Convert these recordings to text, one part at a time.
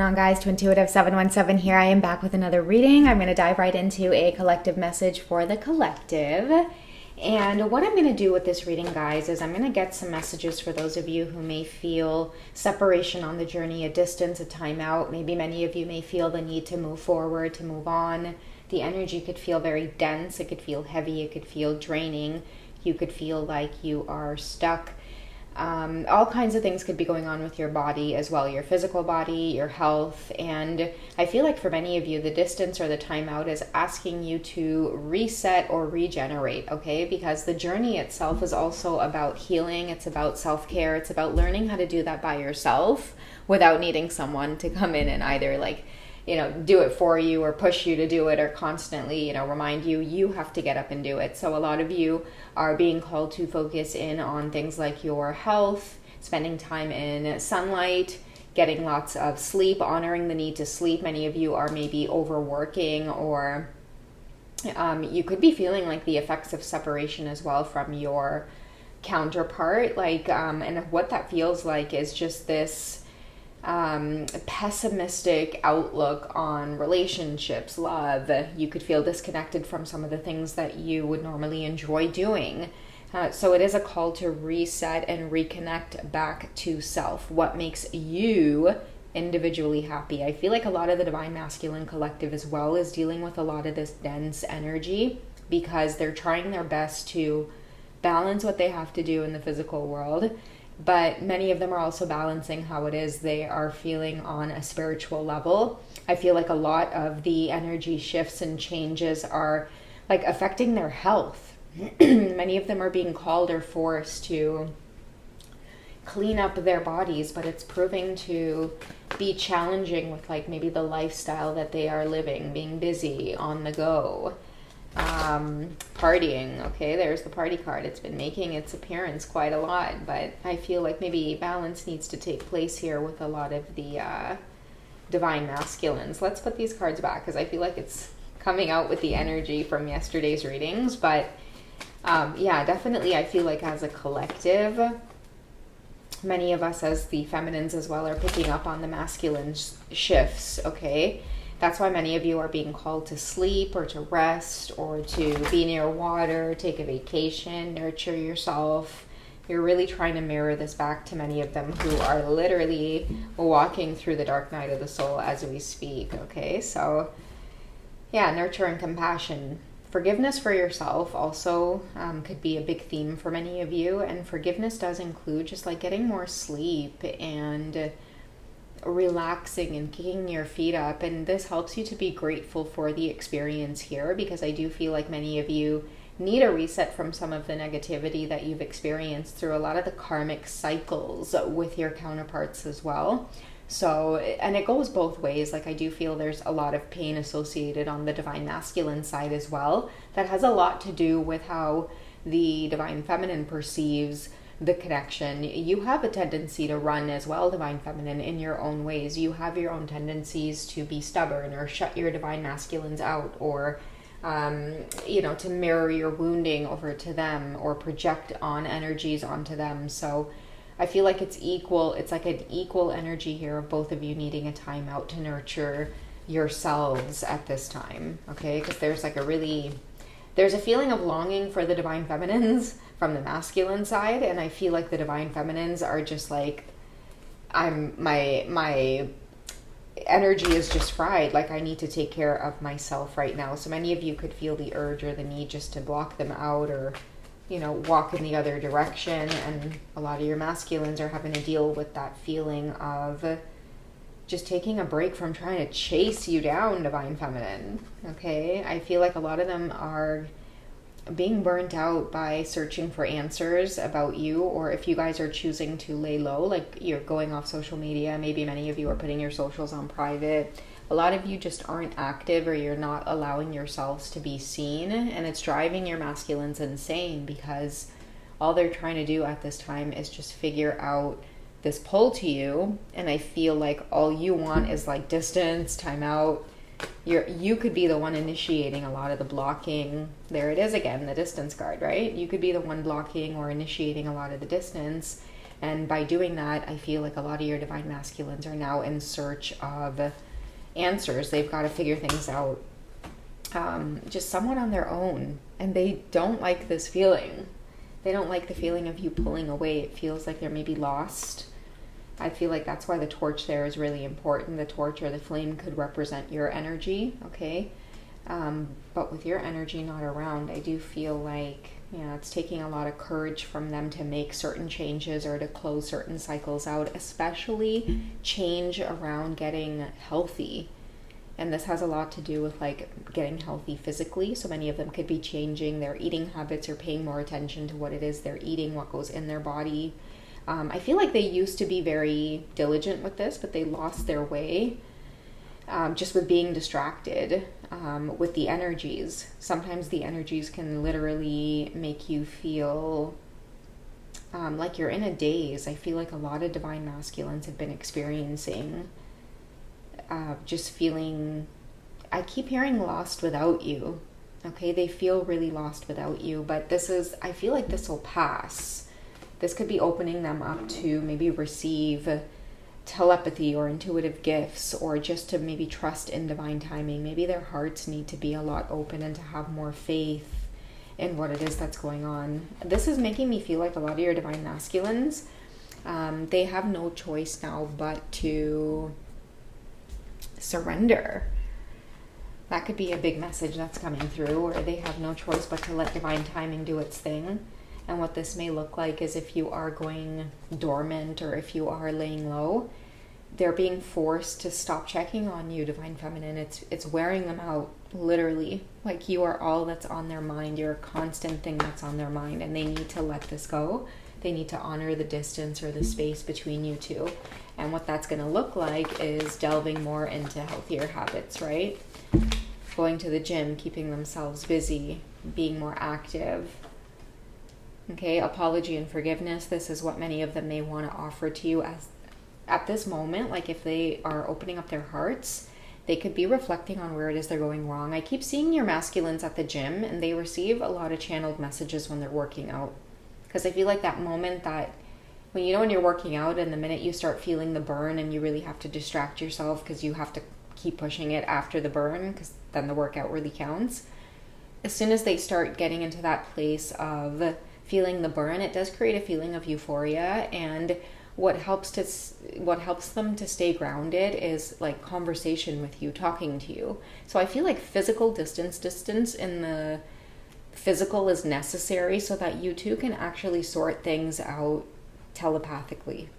on, guys? To Intuitive 717 here. I am back with another reading. I'm going to dive right into a collective message for the collective. And what I'm going to do with this reading, guys, is I'm going to get some messages for those of you who may feel separation on the journey, a distance, a timeout. Maybe many of you may feel the need to move forward, to move on. The energy could feel very dense. It could feel heavy. It could feel draining. You could feel like you are stuck. All kinds of things could be going on with your body as well, your physical body, your health. And I feel like for many of you, the distance or the timeout is asking you to reset or regenerate, okay? Because the journey itself is also about healing. It's about self-care. It's about learning how to do that by yourself without needing someone to come in and either do it for you or push you to do it or constantly, remind you. You have to get up and do it. So a lot of you are being called to focus in on things like your health, spending time in sunlight, getting lots of sleep, honoring the need to sleep. Many of you are maybe overworking, or you could be feeling like the effects of separation as well from your counterpart. And what that feels like is just this pessimistic outlook on relationships, love. You could feel disconnected from some of the things that you would normally enjoy doing. So it is a call to reset and reconnect back to self. What makes you individually happy? I feel like a lot of the Divine Masculine Collective as well is dealing with a lot of this dense energy because they're trying their best to balance what they have to do in the physical world. But many of them are also balancing how it is they are feeling on a spiritual level. I feel like a lot of the energy shifts and changes are affecting their health. Many of them are being called or forced to clean up their bodies, but it's proving to be challenging with maybe the lifestyle that they are living, being busy, on the go. Partying. Okay, there's the party card. It's been making its appearance quite a lot, but I feel like maybe balance needs to take place here with a lot of the Divine Masculines. Let's put these cards back because I feel like it's coming out with the energy from yesterday's readings. But definitely I feel like as a collective, many of us as the feminines as well are picking up on the masculine shifts, okay? That's why many of you are being called to sleep or to rest or to be near water, take a vacation, nurture yourself. You're really trying to mirror this back to many of them who are literally walking through the dark night of the soul as we speak, okay? So, nurture and compassion. Forgiveness for yourself also could be a big theme for many of you. And forgiveness does include just getting more sleep and relaxing and kicking your feet up, and this helps you to be grateful for the experience here, because I do feel like many of you need a reset from some of the negativity that you've experienced through a lot of the karmic cycles with your counterparts as well. So, and it goes both ways. I do feel there's a lot of pain associated on the Divine Masculine side as well that has a lot to do with how the Divine Feminine perceives the connection. You have a tendency to run as well, Divine Feminine, in your own ways. You have your own tendencies to be stubborn or shut your Divine Masculines out, or to mirror your wounding over to them or project on energies onto them. So I feel like it's equal. It's like an equal energy here of both of you needing a time out to nurture yourselves at this time, okay? Because there's a feeling of longing for the Divine Feminines from the masculine side, and I feel like the Divine Feminines are just my energy is just fried. I need to take care of myself right now. So many of you could feel the urge or the need just to block them out or walk in the other direction, and a lot of your masculines are having to deal with that feeling of just taking a break from trying to chase you down, Divine Feminine, okay? I feel like a lot of them are being burnt out by searching for answers about you, or if you guys are choosing to lay low, you're going off social media, maybe many of you are putting your socials on private. A lot of you just aren't active, or you're not allowing yourselves to be seen, and it's driving your masculines insane because all they're trying to do at this time is just figure out this pull to you. And I feel like all you want is distance, time out. You could be the one initiating a lot of the blocking. There it is again, the distance card, right? You could be the one blocking or initiating a lot of the distance, And by doing that, I feel like a lot of your divine masculines are now in search of answers. They've got to figure things out just somewhat on their own. And they don't like this feeling. They don't like the feeling of you pulling away. It feels like they're maybe lost. I feel like that's why the torch there is really important. The torch or the flame could represent your energy, okay? But with your energy not around, I do feel like, it's taking a lot of courage from them to make certain changes or to close certain cycles out, especially change around getting healthy. And this has a lot to do with like getting healthy physically. So many of them could be changing their eating habits or paying more attention to what it is they're eating, what goes in their body. I feel like they used to be very diligent with this, but they lost their way just with being distracted with the energies. Sometimes the energies can literally make you feel like you're in a daze. I feel like a lot of divine masculines have been experiencing just feeling, I keep hearing lost without you. Okay, they feel really lost without you, but I feel like this will pass. This could be opening them up to maybe receive telepathy or intuitive gifts, or just to maybe trust in divine timing. Maybe their hearts need to be a lot open and to have more faith in what it is that's going on. This is making me feel like a lot of your divine masculines, they have no choice now but to surrender. That could be a big message that's coming through, or they have no choice but to let divine timing do its thing. And what this may look like is if you are going dormant or if you are laying low, they're being forced to stop checking on you, divine feminine. It's wearing them out, literally. Like you are all that's on their mind. You're a constant thing that's on their mind, and they need to let this go. They need to honor the distance or the space between you two. And what that's going to look like is delving more into healthier habits, right? Going to the gym, keeping themselves busy, being more active. Okay, apology and forgiveness. This is what many of them may want to offer to you as at this moment. Like if they are opening up their hearts, they could be reflecting on where it is they're going wrong. I keep seeing your masculines at the gym, and they receive a lot of channeled messages when they're working out. Because I feel like that moment that when you're working out, and the minute you start feeling the burn and you really have to distract yourself because you have to keep pushing it after the burn, because then the workout really counts. As soon as they start getting into that place of feeling the burn, it does create a feeling of euphoria. And what helps them to stay grounded is like conversation with you, talking to you. So I feel like physical distance in the physical is necessary so that you two can actually sort things out telepathically,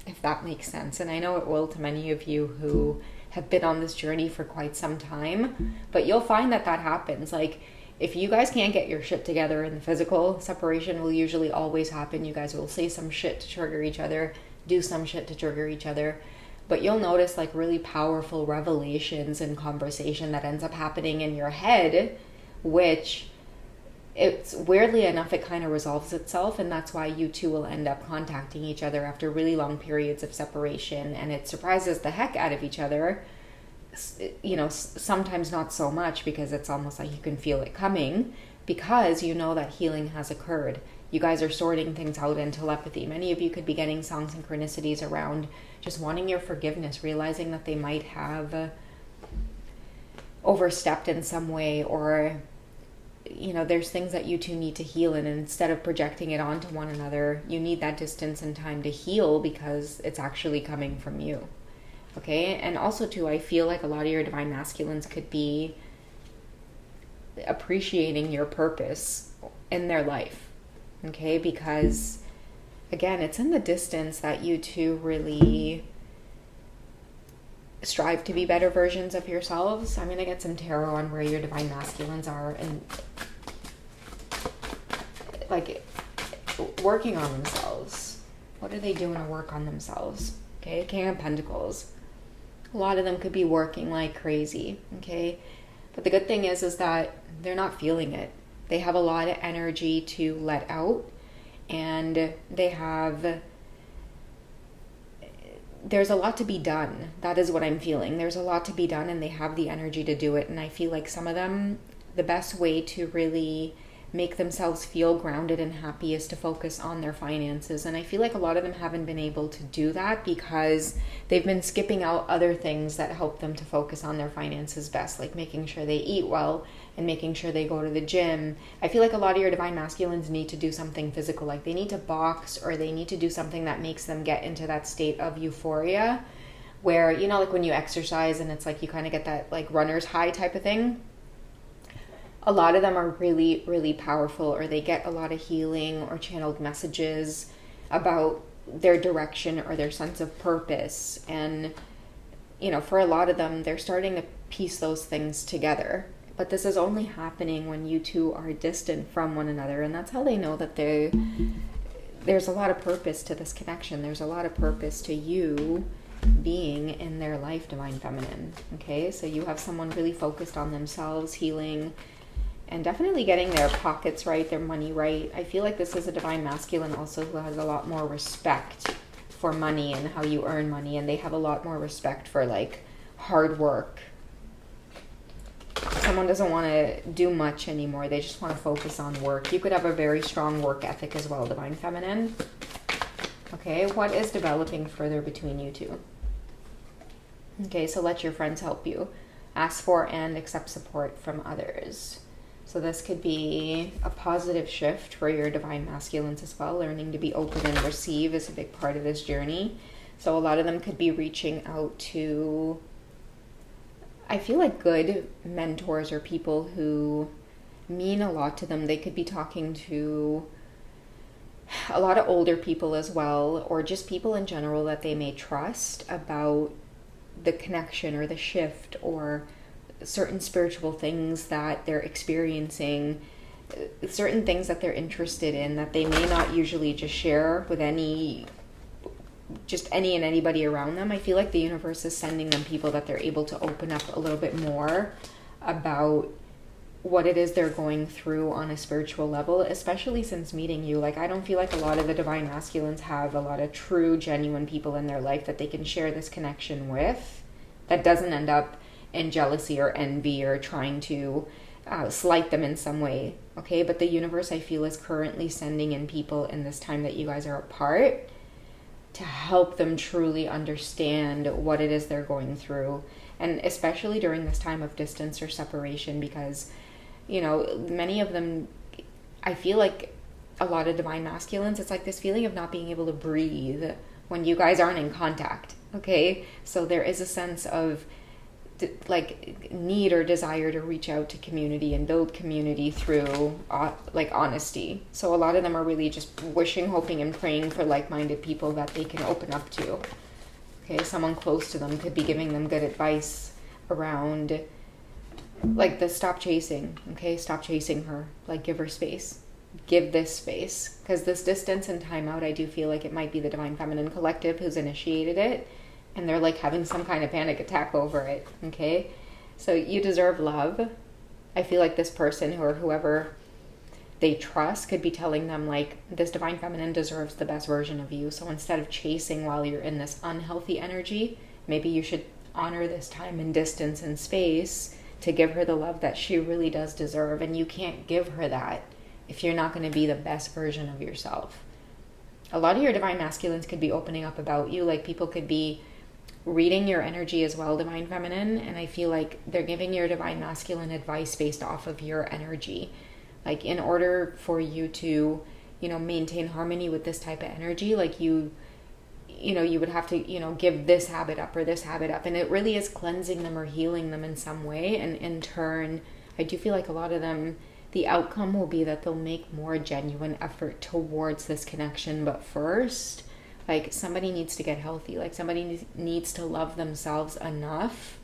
if that makes sense. And I know it will to many of you who have been on this journey for quite some time, but you'll find that happens. Like if you guys can't get your shit together in the physical, separation will usually always happen. You guys will say some shit to trigger each other, do some shit to trigger each other, but you'll notice like really powerful revelations and conversation that ends up happening in your head, which it's weirdly enough, it kind of resolves itself. And that's why you two will end up contacting each other after really long periods of separation. And it surprises the heck out of each other. Sometimes not so much, because it's almost like you can feel it coming, because you know that healing has occurred. You guys are sorting things out in telepathy. Many of you could be getting song synchronicities around just wanting your forgiveness, realizing that they might have overstepped in some way, or there's things that you two need to heal, and instead of projecting it onto one another, you need that distance and time to heal because it's actually coming from you. Okay, and also too, I feel like a lot of your divine masculines could be appreciating your purpose in their life. Okay, because again, it's in the distance that you two really strive to be better versions of yourselves. I'm going to get some tarot on where your divine masculines are, and like working on themselves. What are they doing to work on themselves? Okay, King of Pentacles. A lot of them could be working like crazy, okay? But the good thing is that they're not feeling it. They have a lot of energy to let out, and there's a lot to be done. That is what I'm feeling. There's a lot to be done, and they have the energy to do it. And I feel like some of them, the best way to really make themselves feel grounded and happy is to focus on their finances. And I feel like a lot of them haven't been able to do that because they've been skipping out other things that help them to focus on their finances best, like making sure they eat well and making sure they go to the gym. I feel like a lot of your divine masculines need to do something physical, like they need to box or they need to do something that makes them get into that state of euphoria where, you know, like when you exercise and it's like you kind of get that like runner's high type of thing. A lot of them are really, really powerful, or they get a lot of healing or channeled messages about their direction or their sense of purpose. And, you know, for a lot of them, they're starting to piece those things together. But this is only happening when you two are distant from one another. And that's how they know that there's a lot of purpose to this connection. There's a lot of purpose to you being in their life, divine feminine. Okay, so you have someone really focused on themselves, healing, and definitely getting their pockets right, their money right. I feel like this is a divine masculine also who has a lot more respect for money and how you earn money, and they have a lot more respect for like hard work. Someone doesn't want to do much anymore. They just want to focus on work. You could have a very strong work ethic as well, divine feminine. Okay, what is developing further between you two? Okay, so let your friends help you. Ask for and accept support from others. So this could be a positive shift for your divine masculines as well. Learning to be open and receive is a big part of this journey. So a lot of them could be reaching out to, I feel like, good mentors or people who mean a lot to them. They could be talking to a lot of older people as well, or just people in general that they may trust about the connection or the shift or certain spiritual things that they're experiencing, certain things that they're interested in that they may not usually just share with any and anybody around them. I feel like the universe is sending them people that they're able to open up a little bit more about what it is they're going through on a spiritual level, especially since meeting you. Like, I don't feel like a lot of the divine masculines have a lot of true, genuine people in their life that they can share this connection with that doesn't end up in jealousy or envy or trying to slight them in some way. Okay, but the universe, I feel, is currently sending in people in this time that you guys are apart to help them truly understand what it is they're going through. And especially during this time of distance or separation, because, you know, many of them, I feel like a lot of divine masculines, it's like this feeling of not being able to breathe when you guys aren't in contact. Okay, so there is a sense of like need or desire to reach out to community and build community through like honesty. So a lot of them are really just wishing, hoping, and praying for like-minded people that they can open up to. Okay, someone close to them could be giving them good advice around like the stop chasing. Okay, stop chasing her. Like, give her space. Give this space. Because this distance and time out, I do feel like it might be the Divine Feminine Collective who's initiated it. And they're like having some kind of panic attack over it. Okay, so you deserve love. I feel like this person or whoever they trust could be telling them like, this divine feminine deserves the best version of you. So instead of chasing while you're in this unhealthy energy, maybe you should honor this time and distance and space to give her the love that she really does deserve. And you can't give her that if you're not going to be the best version of yourself. A lot of your divine masculines could be opening up about you. Like, people could be reading your energy as well, divine feminine. And I feel like they're giving your divine masculine advice based off of your energy. Like, in order for you to, you know, maintain harmony with this type of energy, like you would have to, you know, give this habit up or this habit up. And it really is cleansing them or healing them in some way. And in turn, I do feel like a lot of them, the outcome will be that they'll make more genuine effort towards this connection. But first, like, somebody needs to get healthy. Like, somebody needs to love themselves enough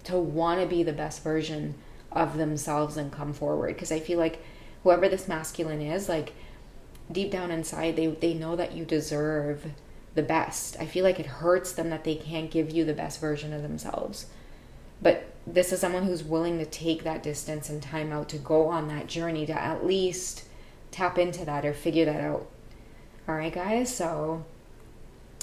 to want to be the best version of themselves and come forward. Because I feel like whoever this masculine is, like, deep down inside, they know that you deserve the best. I feel like it hurts them that they can't give you the best version of themselves. But this is someone who's willing to take that distance and time out to go on that journey to at least tap into that or figure that out. All right, guys. So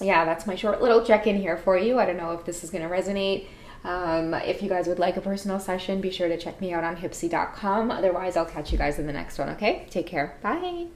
yeah, that's my short little check-in here for you. I don't know if this is going to resonate. If you guys would like a personal session, be sure to check me out on Hipsy.com. Otherwise, I'll catch you guys in the next one, okay? Take care. Bye.